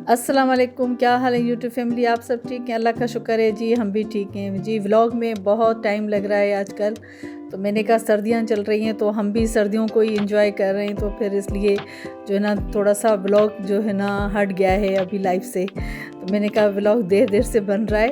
अस्सलाम वालेकुम, क्या हाल है यूट्यूब फैमिली। आप सब ठीक हैं? अल्लाह का शुक्र है जी, हम भी ठीक हैं जी। व्लॉग में बहुत टाइम लग रहा है आजकल, तो मैंने कहा सर्दियां चल रही हैं तो हम भी सर्दियों को ही एंजॉय कर रहे हैं, तो फिर इसलिए जो है ना थोड़ा सा व्लॉग जो है ना हट गया है अभी लाइफ से। तो मैंने कहा व्लॉग देर देर से बन रहा है,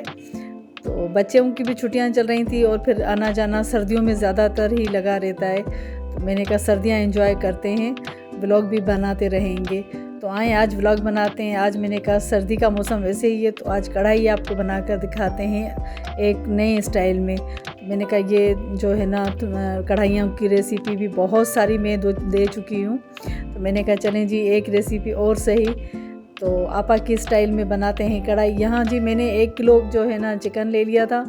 तो बच्चों की भी छुट्टियां चल रही थी और फिर आना जाना सर्दियों में ज़्यादातर ही लगा रहता है। तो मैंने कहा सर्दियाँ एंजॉय करते हैं, व्लॉग भी बनाते रहेंगे। तो आए आज व्लॉग बनाते हैं। आज मैंने कहा सर्दी का मौसम वैसे ही है, तो आज कढ़ाई आपको बनाकर दिखाते हैं एक नए स्टाइल में। मैंने कहा ये जो है ना कढ़ाइयों की रेसिपी भी बहुत सारी मैं दे चुकी हूँ, तो मैंने कहा चलें जी एक रेसिपी और सही, तो आपा की स्टाइल में बनाते हैं कढ़ाई। यहाँ जी मैंने 1 किलो जो है ना चिकन ले लिया था,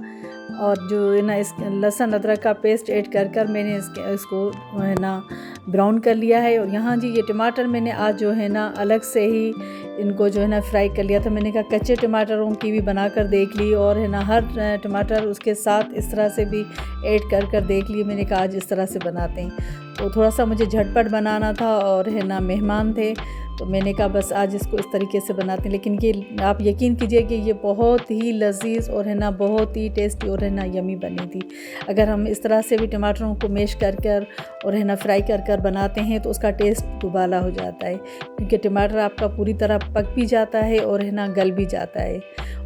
और जो है ना इस लहसुन अदरक का पेस्ट ऐड कर मैंने इसको है ना ब्राउन कर लिया है। और यहाँ जी ये टमाटर मैंने आज जो है ना अलग से ही इनको जो है ना फ्राई कर लिया था। मैंने कहा कच्चे टमाटरों की भी बनाकर देख ली, और है ना हर टमाटर उसके साथ इस तरह से भी ऐड कर देख लिए। मैंने कहा आज इस तरह से बनाते हैं, तो थोड़ा सा मुझे झटपट बनाना था और है ना मेहमान थे, तो मैंने कहा बस आज इसको इस तरीके से बनाते हैं। लेकिन ये आप यकीन कीजिए कि ये बहुत ही लजीज और है ना बहुत ही टेस्टी और है ना यमी बनी थी। अगर हम इस तरह से भी टमाटरों को मैश कर और है ना फ्राई कर बनाते हैं तो उसका टेस्ट दुबाला हो जाता है, क्योंकि टमाटर आपका पूरी तरह पक भी जाता है और है ना गल भी जाता है।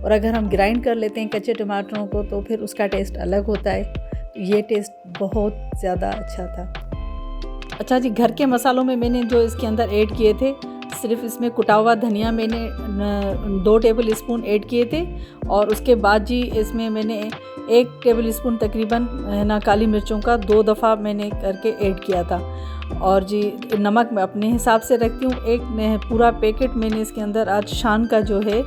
और अगर हम ग्राइंड कर लेते हैं कच्चे टमाटरों को तो फिर उसका टेस्ट अलग होता है। ये टेस्ट बहुत ज़्यादा अच्छा था। अच्छा जी, घर के मसालों में मैंने जो इसके अंदर ऐड किए थे, सिर्फ इसमें कुटा हुआ धनिया मैंने 2 टेबल स्पून ऐड किए थे, और उसके बाद जी इसमें मैंने 1 टेबल स्पून तकरीबन है ना काली मिर्चों का 2 दफ़ा मैंने करके ऐड किया था। और जी नमक मैं अपने हिसाब से रखती हूँ। एक पूरा पैकेट मैंने इसके अंदर आज शान का जो है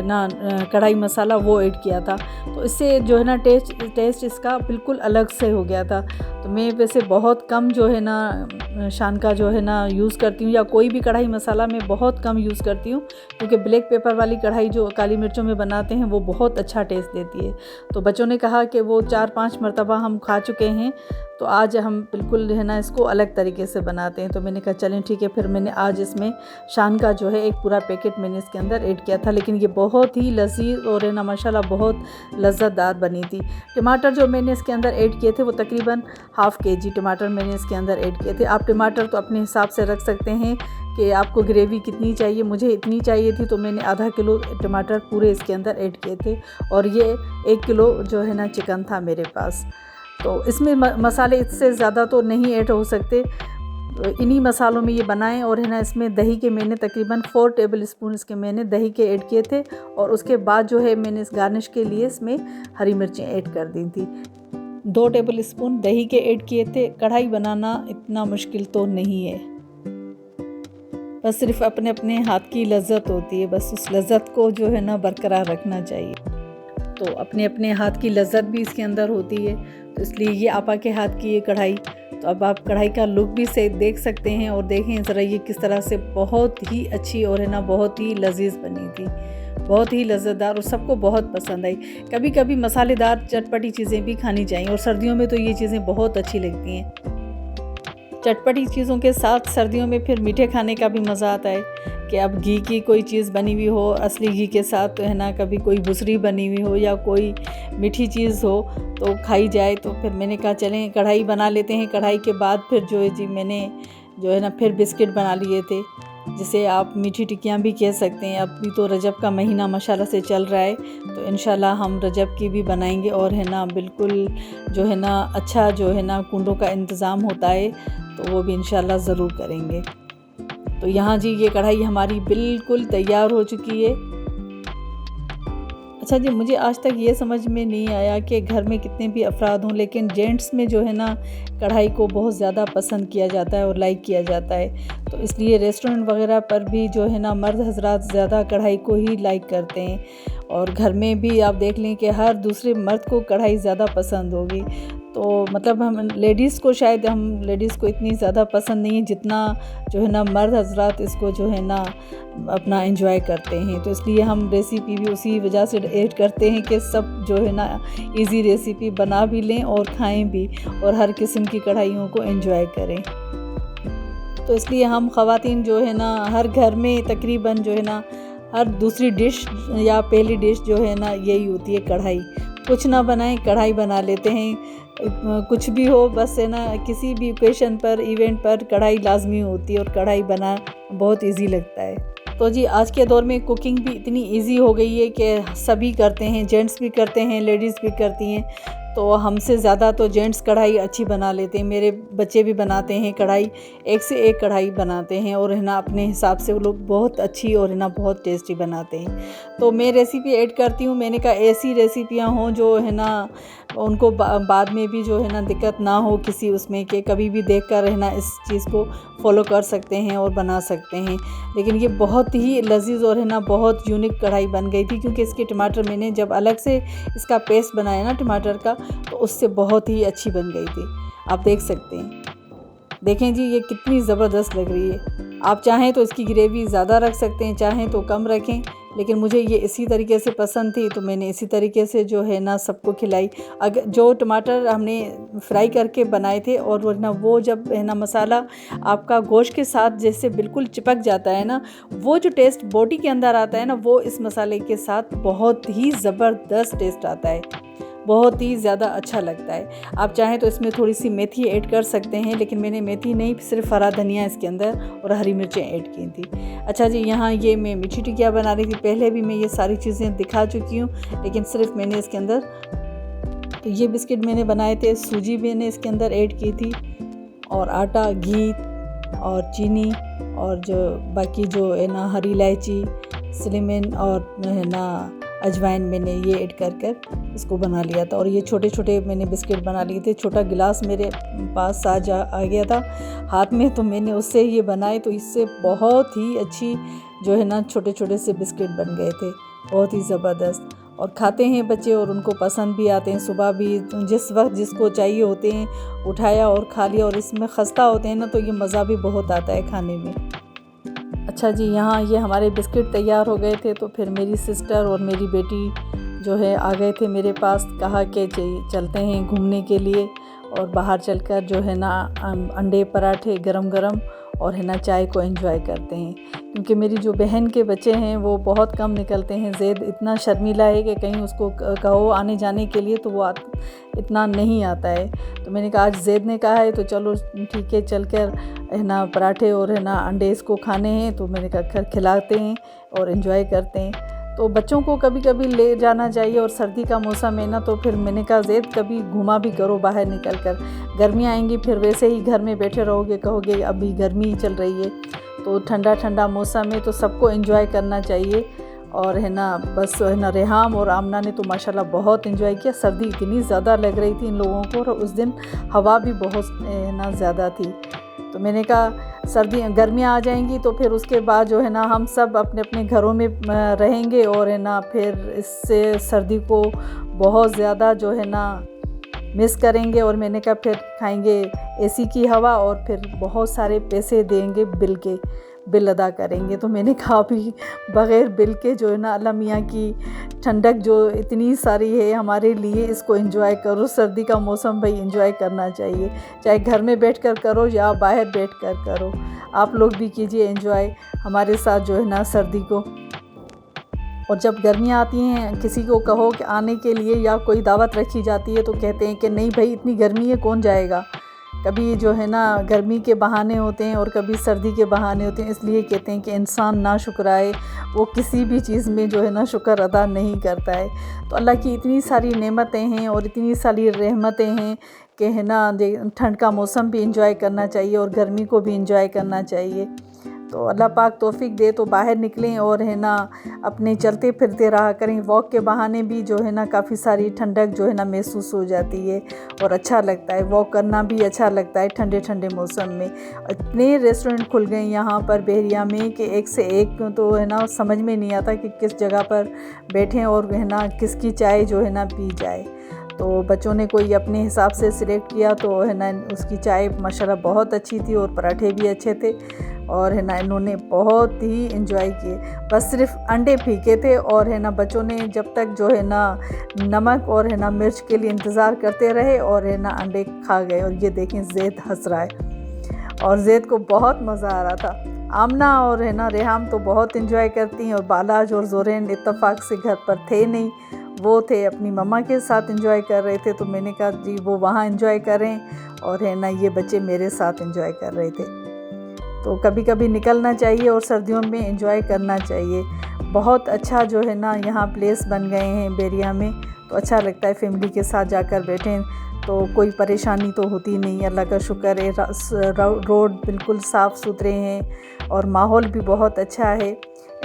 ना कढ़ाई मसाला वो ऐड किया था, तो इससे जो है ना टेस्ट इसका बिल्कुल अलग से हो गया था। तो मैं वैसे बहुत कम जो है ना शान का जो है ना यूज़ करती हूँ, या कोई भी कढ़ाई मसाला मैं बहुत कम यूज़ करती हूँ, क्योंकि ब्लैक पेपर वाली कढ़ाई जो काली मिर्चों में बनाते हैं वो बहुत अच्छा टेस्ट देती है। तो बच्चों ने कहा कि वो 4-5 मरतबा हम खा चुके हैं, तो आज हम बिल्कुल है ना इसको अलग तरीके से बनाते हैं। तो मैंने कहा चलें ठीक है, फिर मैंने आज इसमें शान का जो है एक पूरा पैकेट मैंने इसके अंदर ऐड किया था। लेकिन ये बहुत ही लजीज और है ना माशाल्लाह बहुत लज्जतदार बनी थी। टमाटर जो मैंने इसके अंदर ऐड किए थे वो तकरीबन ½ kg टमाटर मैंने इसके अंदर ऐड किए थे। आप टमाटर तो अपने हिसाब से रख सकते हैं कि आपको ग्रेवी कितनी चाहिए। मुझे इतनी चाहिए थी तो मैंने ½ किलो टमाटर पूरे इसके अंदर ऐड किए थे, और ये 1 किलो जो है ना चिकन था मेरे पास। तो इसमें मसाले इससे ज़्यादा तो नहीं ऐड हो सकते, तो इन्हीं मसालों में ये बनाएं। और है ना इसमें दही के मैंने तकरीबन 4 टेबल स्पून इसके मैंने दही के ऐड किए थे, और उसके बाद जो है मैंने इस गार्निश के लिए इसमें हरी मिर्चें ऐड कर दी थी। 2 टेबल स्पून दही के ऐड किए थे। कढ़ाई बनाना इतना मुश्किल तो नहीं है, बस सिर्फ अपने अपने हाथ की लज्जत होती है, बस उस लज्जत को जो है ना बरकरार रखना चाहिए। तो अपने अपने हाथ की लज्जत भी इसके अंदर होती है, तो इसलिए ये आपा के हाथ की ये कढ़ाई। तो अब आप कढ़ाई का लुक भी से देख सकते हैं, और देखें ज़रा ये किस तरह से बहुत ही अच्छी और है ना बहुत ही लजीज बनी थी, बहुत ही लज्जतदार, और सबको बहुत पसंद आई। कभी कभी मसालेदार चटपटी चीज़ें भी खानी चाहिए, और सर्दियों में तो ये चीज़ें बहुत अच्छी लगती हैं। चटपटी चीज़ों के साथ सर्दियों में फिर मीठे खाने का भी मज़ा आता है, कि अब घी की कोई चीज़ बनी हुई हो असली घी के साथ, तो है ना कभी कोई बुसरी बनी हुई हो या कोई मीठी चीज़ हो तो खाई जाए। तो फिर मैंने कहा चलें कढ़ाई बना लेते हैं। कढ़ाई के बाद फिर जो है जी मैंने जो है ना फिर बिस्किट बना लिए थे, जिसे आप मीठी टिक्कियाँ भी कह सकते हैं। अभी तो रजब का महीना माशाल्लाह से चल रहा है, तो इंशाल्लाह हम रजब की भी बनाएंगे, और है ना बिल्कुल जो है ना अच्छा जो है ना कुंडों का इंतज़ाम होता है, तो वो भी इंशाल्लाह ज़रूर करेंगे। तो यहाँ जी ये कढ़ाई हमारी बिल्कुल तैयार हो चुकी है। अच्छा जी, मुझे आज तक ये समझ में नहीं आया कि घर में कितने भी अफराद हों, लेकिन जेंट्स में जो है ना कढ़ाई को बहुत ज़्यादा पसंद किया जाता है और लाइक किया जाता है। तो इसलिए रेस्टोरेंट वगैरह पर भी जो है ना मर्द हजरात ज़्यादा कढ़ाई को ही लाइक करते हैं, और घर में भी आप देख लें कि हर दूसरे मर्द को कढ़ाई ज़्यादा पसंद होगी। तो मतलब हम लेडीज़ को इतनी ज़्यादा पसंद नहीं है जितना जो है ना मर्द हजरात इसको जो है ना अपना एंजॉय करते हैं। तो इसलिए हम रेसिपी भी उसी वजह से ऐड करते हैं कि सब जो है ना इजी रेसिपी बना भी लें और खाएं भी, और हर किस्म की कढ़ाइयों को एंजॉय करें। तो इसलिए हम ख़वातीन जो है ना हर घर में तकरीबन जो है ना हर दूसरी डिश या पहली डिश जो है ना यही होती है कढ़ाई। कुछ ना बनाएं कढ़ाई बना लेते हैं, कुछ भी हो बस है ना, किसी भी ओकेशन पर इवेंट पर कढ़ाई लाजमी होती है और कढ़ाई बना बहुत इजी लगता है। तो जी आज के दौर में कुकिंग भी इतनी इजी हो गई है कि सभी करते हैं, जेंट्स भी करते हैं, लेडीज़ भी करती हैं। तो हमसे ज़्यादा तो जेंट्स कढ़ाई अच्छी बना लेते हैं, मेरे बच्चे भी बनाते हैं कढ़ाई, एक से एक कढ़ाई बनाते हैं और है ना अपने हिसाब से वो लोग बहुत अच्छी और है ना बहुत टेस्टी बनाते हैं। तो मैं रेसिपी ऐड करती हूँ, मैंने कहा ऐसी रेसिपियाँ हों जो है ना उनको बाद में भी जो है ना दिक्कत ना हो किसी उसमें, कि कभी भी देख कर है ना इस चीज़ को फॉलो कर सकते हैं और बना सकते हैं। लेकिन ये बहुत ही लजीज और है ना बहुत यूनिक कढ़ाई बन गई थी, क्योंकि इसके टमाटर मैंने जब अलग से इसका पेस्ट बनाया ना टमाटर का, तो उससे बहुत ही अच्छी बन गई थी। आप देख सकते हैं, देखें जी ये कितनी ज़बरदस्त लग रही है। आप चाहें तो इसकी ग्रेवी ज़्यादा रख सकते हैं, चाहें तो कम रखें, लेकिन मुझे ये इसी तरीके से पसंद थी तो मैंने इसी तरीके से जो है ना सबको खिलाई। अगर जो टमाटर हमने फ्राई करके बनाए थे और वरना वो जब है ना मसाला आपका गोश्त के साथ जैसे बिल्कुल चिपक जाता है ना, वो जो टेस्ट बॉडी के अंदर आता है ना, वो इस मसाले के साथ बहुत ही ज़बरदस्त टेस्ट आता है, बहुत ही ज़्यादा अच्छा लगता है। आप चाहें तो इसमें थोड़ी सी मेथी ऐड कर सकते हैं, लेकिन मैंने मेथी नहीं, सिर्फ हरा धनिया इसके अंदर और हरी मिर्चें ऐड की थी। अच्छा जी, यहाँ ये मैं मीठी टिकिया बना रही थी, पहले भी मैं ये सारी चीज़ें दिखा चुकी हूँ, लेकिन सिर्फ मैंने इसके अंदर तो ये बिस्किट मैंने बनाए थे, सूजी मैंने इसके अंदर ऐड की थी और आटा, घी और चीनी और जो बाकी जो है ना हरी इलायची, सिनेमन और है ना अजवाइन मैंने ये ऐड कर इसको बना लिया था। और ये छोटे छोटे मैंने बिस्किट बना लिए थे, छोटा गिलास मेरे पास आ गया था हाथ में, तो मैंने उससे ये बनाए, तो इससे बहुत ही अच्छी जो है ना छोटे छोटे से बिस्किट बन गए थे, बहुत ही ज़बरदस्त। और खाते हैं बच्चे और उनको पसंद भी आते हैं, सुबह भी जिस वक्त जिसको चाहिए होते हैं उठाया और खा लिया, और इसमें खस्ता होते हैं ना तो ये मज़ा भी बहुत आता है खाने में। अच्छा जी, यहाँ ये हमारे बिस्किट तैयार हो गए थे, तो फिर मेरी सिस्टर और मेरी बेटी जो है आ गए थे मेरे पास, कहा कि चलते हैं घूमने के लिए और बाहर चलकर जो है ना अंडे पराठे गरम गरम और है ना चाय को एंजॉय करते हैं। क्योंकि मेरी जो बहन के बच्चे हैं वो बहुत कम निकलते हैं, ज़ैद इतना शर्मीला है कि कहीं उसको कहो आने जाने के लिए तो वो इतना नहीं आता है। तो मैंने कहा आज ज़ैद ने कहा है तो चलो ठीक है, चल कर है ना पराठे और है ना अंडे इसको खाने हैं, तो मैंने कहा खिलाते हैं और एंजॉय करते हैं। तो बच्चों को कभी कभी ले जाना चाहिए, और सर्दी का मौसम है ना, तो फिर मैंने कहा ज़ैद कभी घुमा भी करो बाहर निकल कर, गर्मियाँ आएंगी फिर वैसे ही घर में बैठे रहोगे, कहोगे अभी गर्मी ही चल रही है। तो ठंडा ठंडा मौसम है तो सबको एंजॉय करना चाहिए। और है ना बस है ना रेहाम और आमना ने तो माशाल्लाह बहुत एंजॉय किया। सर्दी इतनी ज़्यादा लग रही थी इन लोगों को, और उस दिन हवा भी बहुत है ना ज़्यादा थी। तो मैंने कहा गर्मियाँ आ जाएंगी तो फिर उसके बाद जो है ना हम सब अपने अपने घरों में रहेंगे, और है ना फिर इससे सर्दी को बहुत ज़्यादा जो है ना मिस करेंगे। और मैंने कहा फिर खाएंगे एसी की हवा और फिर बहुत सारे पैसे देंगे, बिल अदा करेंगे। तो मैंने कहा अभी बग़ैर बिल के जो है ना अल्लाह मियाँ की ठंडक जो इतनी सारी है हमारे लिए, इसको एंजॉय करो। सर्दी का मौसम भाई एंजॉय करना चाहिए, चाहे घर में बैठकर करो या बाहर बैठकर करो। आप लोग भी कीजिए एंजॉय हमारे साथ जो है ना सर्दी को। और जब गर्मियाँ आती हैं किसी को कहो कि आने के लिए या कोई दावत रखी जाती है तो कहते हैं कि नहीं भाई इतनी गर्मी है कौन जाएगा। कभी जो है ना गर्मी के बहाने होते हैं और कभी सर्दी के बहाने होते हैं, इसलिए कहते हैं कि इंसान ना शुक्राए वो किसी भी चीज़ में जो है ना शुक्र अदा नहीं करता है। तो अल्लाह की इतनी सारी नेमतें हैं और इतनी सारी रहमतें हैं कि है ना ठंड का मौसम भी इंजॉय करना चाहिए और गर्मी को भी इंजॉय करना चाहिए। तो अल्लाह पाक तौफीक दे तो बाहर निकलें और है ना अपने चलते फिरते रहा करें। वॉक के बहाने भी जो है ना काफ़ी सारी ठंडक जो है ना महसूस हो जाती है और अच्छा लगता है, वॉक करना भी अच्छा लगता है ठंडे ठंडे मौसम में। इतने रेस्टोरेंट खुल गए यहाँ पर बहरिया में कि एक से एक तो है ना समझ में नहीं आता कि किस जगह पर बैठें और है ना किसकी चाय जो है ना पी जाए। तो बच्चों ने कोई अपने हिसाब से सिलेक्ट किया तो है ना उसकी चाय माशाल्लाह बहुत अच्छी थी और पराठे भी अच्छे थे और है ना इन्होंने बहुत ही एंजॉय किए। बस सिर्फ अंडे फीके थे और है ना बच्चों ने जब तक जो है ना नमक और है ना मिर्च के लिए इंतज़ार करते रहे और है ना अंडे खा गए। और ये देखें ज़ैद हंस रहा है और ज़ैद को बहुत मज़ा आ रहा था। आमना और है ना रेहाम तो बहुत इन्जॉय करती हैं, और बालाज और ज़ोरैन इत्तेफाक से घर पर थे नहीं, वो थे अपनी मम्मा के साथ एंजॉय कर रहे थे। तो मैंने कहा जी वो वहाँ एंजॉय करें और है ना ये बच्चे मेरे साथ एंजॉय कर रहे थे। तो कभी कभी निकलना चाहिए और सर्दियों में एंजॉय करना चाहिए। बहुत अच्छा जो है ना यहाँ प्लेस बन गए हैं बेरिया में, तो अच्छा लगता है फैमिली के साथ जाकर बैठें तो कोई परेशानी तो होती नहीं। अल्लाह का शुक्र है, रोड बिल्कुल साफ़ सुथरे हैं और माहौल भी बहुत अच्छा है।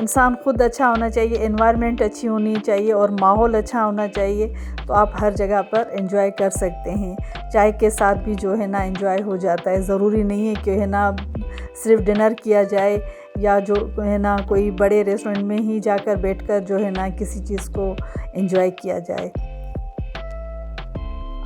इंसान खुद अच्छा होना चाहिए, एनवायरनमेंट अच्छी होनी चाहिए और माहौल अच्छा होना चाहिए, तो आप हर जगह पर एंजॉय कर सकते हैं। चाय के साथ भी जो है ना एंजॉय हो जाता है। ज़रूरी नहीं है कि है ना सिर्फ डिनर किया जाए या जो है ना कोई बड़े रेस्टोरेंट में ही जाकर बैठकर जो है ना किसी चीज़ को एंजॉय किया जाए।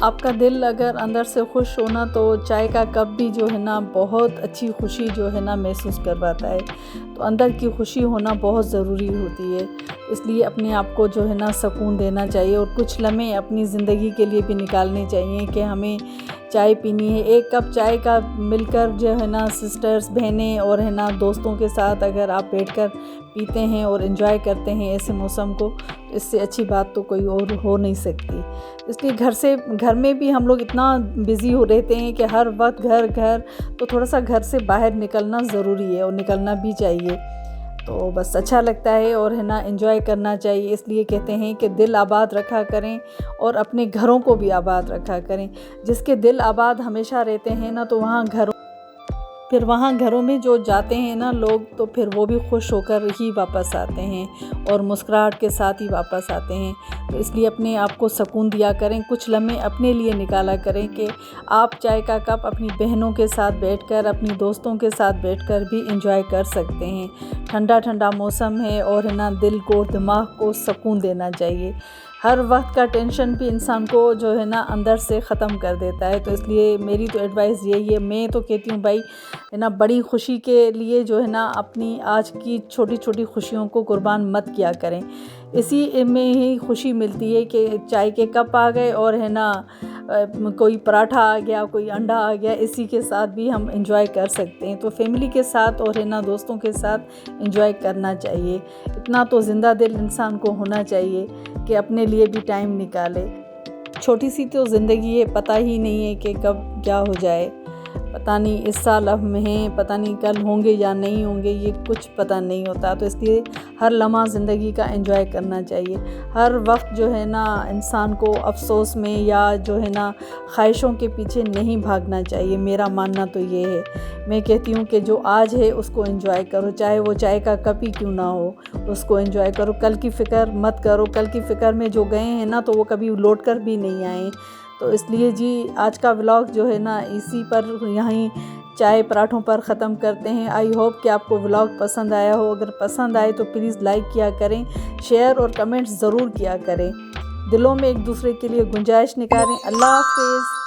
आपका दिल अगर अंदर से खुश होना तो चाय का कप भी जो है ना बहुत अच्छी खुशी जो है ना महसूस करवाता है। तो अंदर की खुशी होना बहुत ज़रूरी होती है, इसलिए अपने आप को जो है ना सुकून देना चाहिए और कुछ लम्हे अपनी ज़िंदगी के लिए भी निकालने चाहिए कि हमें चाय पीनी है। एक कप चाय का मिलकर जो है ना सिस्टर्स, बहनें और है ना दोस्तों के साथ अगर आप बैठकर पीते हैं और एंजॉय करते हैं ऐसे मौसम को, तो इससे अच्छी बात तो कोई और हो नहीं सकती। इसलिए घर में भी हम लोग इतना बिज़ी हो रहते हैं कि हर वक्त घर, तो थोड़ा सा घर से बाहर निकलना ज़रूरी है और निकलना भी चाहिए। तो बस अच्छा लगता है और है ना एंजॉय करना चाहिए। इसलिए कहते हैं कि दिल आबाद रखा करें और अपने घरों को भी आबाद रखा करें। जिसके दिल आबाद हमेशा रहते हैं ना, तो वहाँ घरों में जो जाते हैं ना लोग, तो फिर वो भी खुश होकर ही वापस आते हैं और मुस्कुराहट के साथ ही वापस आते हैं। तो इसलिए अपने आप को सुकून दिया करें, कुछ लम्हे अपने लिए निकाला करें कि आप चाय का कप अपनी बहनों के साथ बैठकर, अपनी दोस्तों के साथ बैठकर भी एंजॉय कर सकते हैं। ठंडा मौसम है और है ना दिल को, दिमाग को सुकून देना चाहिए। हर वक्त का टेंशन भी इंसान को जो है ना अंदर से ख़त्म कर देता है। तो इसलिए मेरी तो एडवाइस यही है, मैं तो कहती हूँ भाई है ना बड़ी खुशी के लिए जो है ना अपनी आज की छोटी छोटी खुशियों को कुर्बान मत किया करें। इसी में ही खुशी मिलती है कि चाय के कप आ गए और है ना कोई पराठा आ गया, कोई अंडा आ गया, इसी के साथ भी हम एंजॉय कर सकते हैं। तो फैमिली के साथ और है ना दोस्तों के साथ एंजॉय करना चाहिए। इतना तो ज़िंदा दिल इंसान को होना चाहिए कि अपने लिए भी टाइम निकाले। छोटी सी तो ज़िंदगी है, पता ही नहीं है कि कब क्या हो जाए। पता नहीं इस साल अब में हैं, पता नहीं कल होंगे या नहीं होंगे, ये कुछ पता नहीं होता। तो इसलिए हर लम्हा ज़िंदगी का एंजॉय करना चाहिए। हर वक्त जो है ना इंसान को अफसोस में या जो है ना ख्वाहिशों के पीछे नहीं भागना चाहिए। मेरा मानना तो ये है। मैं कहती हूँ कि जो आज है उसको एंजॉय करो, चाहे वो चाय का कप ही क्यों ना हो, उसको एंजॉय करो। कल की फ़िक्र मत करो। कल की फ़िक्र में जो गए हैं ना, तो वो कभी लौट कर भी नहीं आए। तो इसलिए जी आज का व्लॉग जो है ना इसी पर यहीं चाय पराठों पर ख़त्म करते हैं। आई होप कि आपको व्लॉग पसंद आया हो। अगर पसंद आए तो प्लीज़ लाइक किया करें, शेयर और कमेंट्स ज़रूर किया करें। दिलों में एक दूसरे के लिए गुंजाइश निकालें। अल्लाह हाफ़िज़।